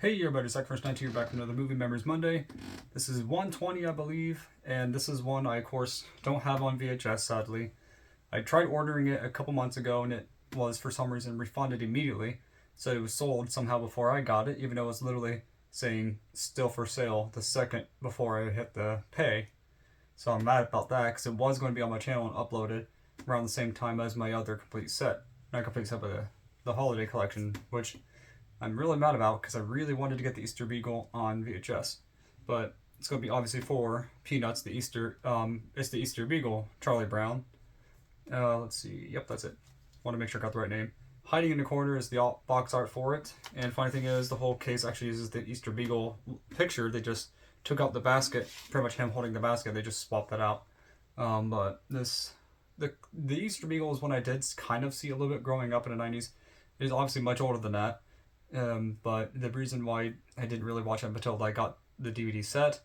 Hey everybody, Zach First 90 here back with another Movie Memories Monday. This is 120, I believe, and this is one I, of course, don't have on VHS, sadly. I tried ordering it a couple months ago, and it was, for some reason, refunded immediately. So it was sold somehow before I got it, even though it was literally saying still for sale the second before I hit the pay. So I'm mad about that, because it was going to be on my channel and uploaded around the same time as my other complete set. Not complete set, but the holiday collection, which I'm really mad about because I really wanted to get the Easter Beagle on VHS, but it's going to be obviously for Peanuts. It's the Easter Beagle, Charlie Brown. Let's see. Yep, that's it. Want to make sure I got the right name. Hiding in the corner is the box art for it. And funny thing is, the whole case actually uses the Easter Beagle picture. They just took out the basket, pretty much him holding the basket. They just swapped that out. But the Easter Beagle is one I did kind of see a little bit growing up in the 90s. It is obviously much older than that. But the reason why I didn't really watch it until I got the DVD set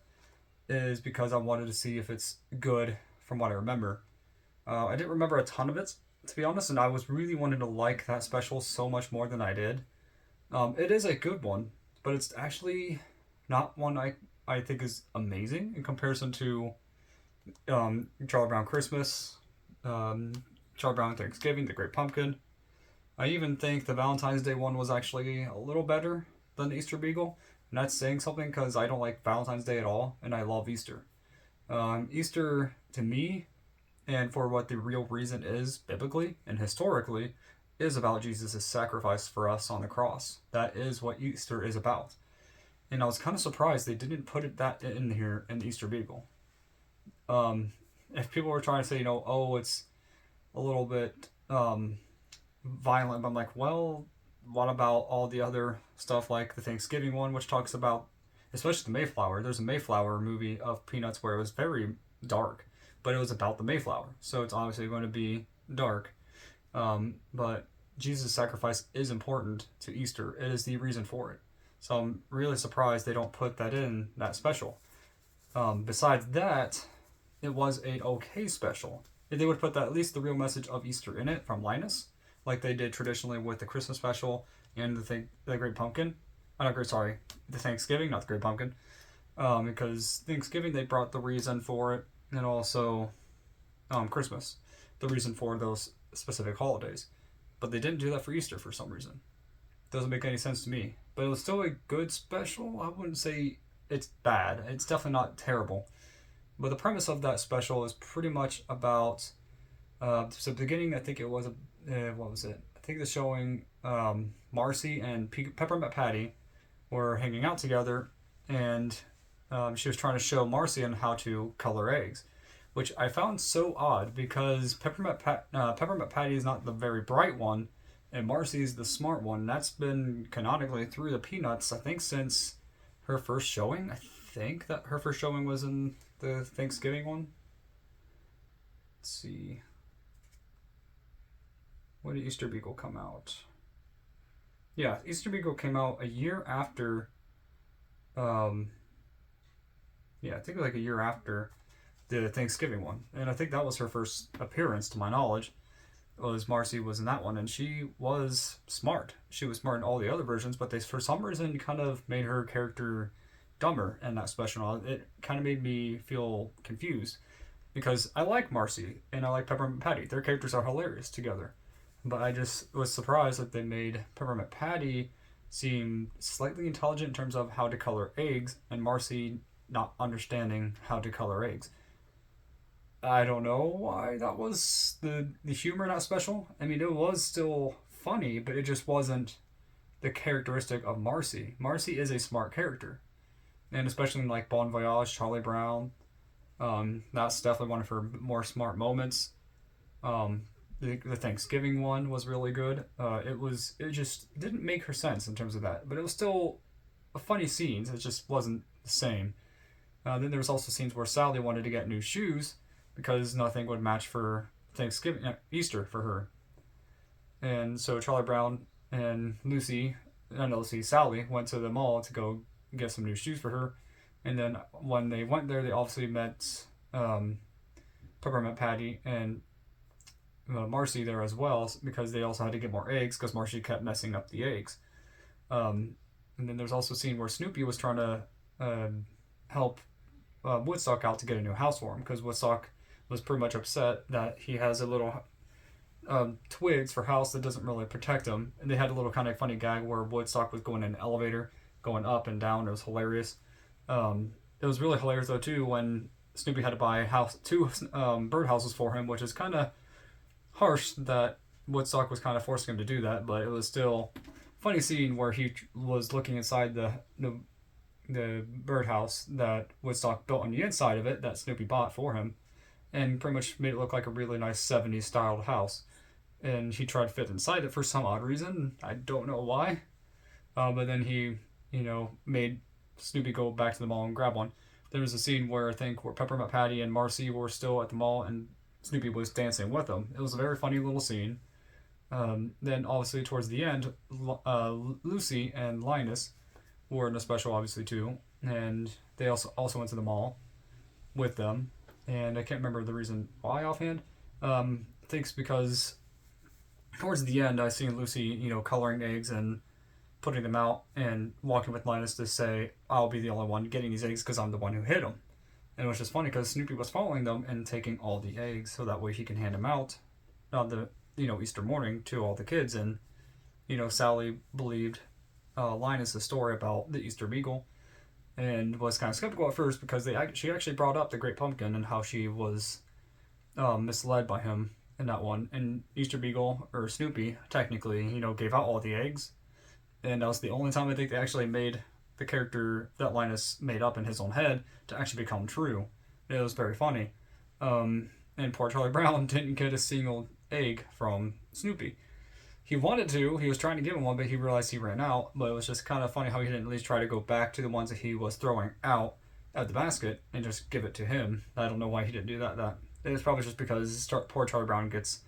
is because I wanted to see if it's good from what I remember. I didn't remember a ton of it, to be honest, and I was really wanting to like that special so much more than I did. It is a good one, but it's actually not one I think is amazing in comparison to Charlie Brown Christmas, Charlie Brown Thanksgiving, The Great Pumpkin. I even think the Valentine's Day one was actually a little better than the Easter Beagle. And that's saying something because I don't like Valentine's Day at all, and I love Easter. Easter, to me, and for what the real reason is, biblically and historically, is about Jesus' sacrifice for us on the cross. That is what Easter is about. And I was kind of surprised they didn't put that in here in the Easter Beagle. If people were trying to say, oh, it's a little bit violent, but I'm like, well, what about all the other stuff like the Thanksgiving one, which talks about, especially the Mayflower. There's a Mayflower movie of Peanuts where it was very dark, but it was about the Mayflower, so it's obviously going to be dark. But Jesus' sacrifice is important to Easter. It is the reason for it. So I'm really surprised they don't put that in that special. Besides that, it was a okay special. If they would put that, at least the real message of Easter in it from Linus, like they did traditionally with the Christmas special and the Great Pumpkin. The Thanksgiving, not the Great Pumpkin. Because Thanksgiving they brought the reason for it, and also Christmas, the reason for those specific holidays. But they didn't do that for Easter for some reason. Doesn't make any sense to me. But it was still a good special. I wouldn't say it's bad. It's definitely not terrible. But the premise of that special is pretty much about. So the beginning, I think it was what was it? I think the showing Marcy and Peppermint Patty were hanging out together, and she was trying to show Marcy on how to color eggs, which I found so odd because Peppermint Patty is not the very bright one, and Marcy is the smart one. That's been canonically through the Peanuts, I think, since her first showing. I think that her first showing was in the Thanksgiving one. Let's see. When did Easter Beagle come out? Yeah, Easter Beagle came out a year after. I think like a year after the Thanksgiving one, and I think that was her first appearance, to my knowledge. Was Marcy was in that one, and she was smart. She was smart in all the other versions, but they for some reason kind of made her character dumber in that special. It kind of made me feel confused because I like Marcy and I like Peppermint Patty. Their characters are hilarious together. But I just was surprised that they made Peppermint Patty seem slightly intelligent in terms of how to color eggs, and Marcy not understanding how to color eggs. I don't know why that was the humor not special. I mean, it was still funny, but it just wasn't the characteristic of Marcy. Marcy is a smart character, and especially in like Bon Voyage, Charlie Brown. That's definitely one of her more smart moments. The Thanksgiving one was really good. It just didn't make her sense in terms of that, but it was still a funny scenes. It just wasn't the same. Then there was also scenes where Sally wanted to get new shoes because nothing would match for Easter for her, and so Charlie Brown and Sally went to the mall to go get some new shoes for her, and then when they went there, they obviously met Peppermint Patty and Marcy there as well, because they also had to get more eggs because Marcy kept messing up the eggs. And then there's also a scene where Snoopy was trying to help Woodstock out to get a new house for him, because Woodstock was pretty much upset that he has a little twigs for house that doesn't really protect him. And they had a little kind of funny gag where Woodstock was going in an elevator, going up and down. It was hilarious. It was really hilarious though too when Snoopy had to buy two bird houses for him, which is kind of harsh that Woodstock was kind of forcing him to do that, but it was still funny scene where he was looking inside the birdhouse that Woodstock built on the inside of it that Snoopy bought for him, and pretty much made it look like a really nice 70s styled house. And he tried to fit inside it for some odd reason. I don't know why. But then he, made Snoopy go back to the mall and grab one. There was a scene where I think where Peppermint Patty and Marcy were still at the mall and Snoopy was dancing with them. It was a very funny little scene. Then obviously towards the end, Lucy and Linus were in a special obviously too, and they also went to the mall with them. And I can't remember the reason why offhand. I think it's because towards the end I seen Lucy, coloring eggs and putting them out and walking with Linus to say, I'll be the only one getting these eggs because I'm the one who hid them. And it was just funny because Snoopy was following them and taking all the eggs so that way he can hand them out on the Easter morning to all the kids. And Sally believed Linus' story about the Easter Beagle and was kind of skeptical at first because she actually brought up the Great Pumpkin and how she was misled by him in that one. And Easter Beagle, or Snoopy, technically, gave out all the eggs. And that was the only time I think they actually made the character that Linus made up in his own head to actually become true. It was very funny. And poor Charlie Brown didn't get a single egg from Snoopy. He wanted to. He was trying to give him one, but he realized he ran out. But it was just kind of funny how he didn't at least try to go back to the ones that he was throwing out at the basket and just give it to him. I don't know why he didn't do that. It was probably just because poor Charlie Brown gets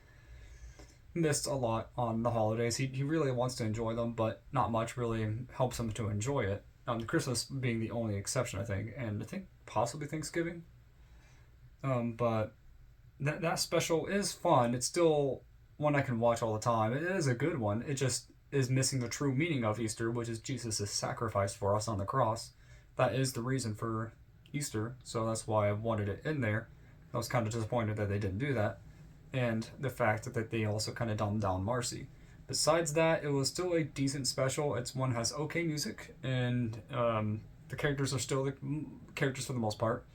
missed a lot on the holidays. He really wants to enjoy them, but not much really helps him to enjoy it. Christmas being the only exception, I think, and I think possibly Thanksgiving. But that special is fun. It's still one I can watch all the time. It is a good one. It just is missing the true meaning of Easter, which is Jesus' sacrifice for us on the cross. That is the reason for Easter, so that's why I wanted it in there. I was kind of disappointed that they didn't do that. And the fact that they also kind of dumbed down Marcy. Besides that, it was still a decent special. It's one has okay music, and the characters are still the characters for the most part.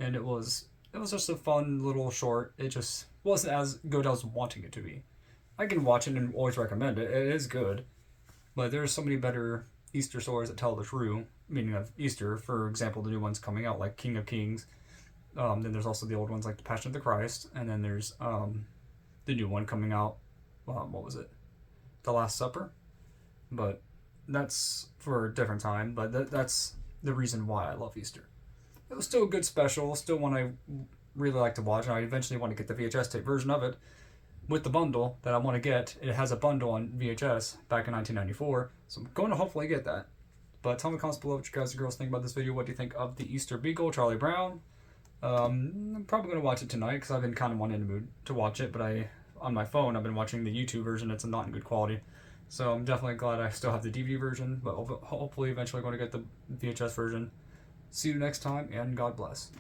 And it was just a fun little short. It just wasn't as good as I was wanting it to be. I can watch it and always recommend it. It is good, but there's so many better Easter stories that tell the true meaning of Easter. For example, the new ones coming out like King of Kings. Then there's also the old ones like The Passion of the Christ, and then there's the new one coming out. What was it? The Last Supper. But that's for a different time. But that's the reason why I love Easter. It was still a good special, still one I really like to watch, and I eventually want to get the VHS tape version of it with the bundle that I want to get. It has a bundle on VHS back in 1994, so I'm going to hopefully get that. But tell me in the comments below what you guys and girls think about this video. What do you think of the Easter Beagle, Charlie Brown? I'm probably going to watch it tonight because I've been kind of wanting in the mood to watch it, but on my phone I've been watching the YouTube version. It's not in good quality, so I'm definitely glad I still have the DVD version, but hopefully eventually going to get the VHS version. See you next time, and God bless.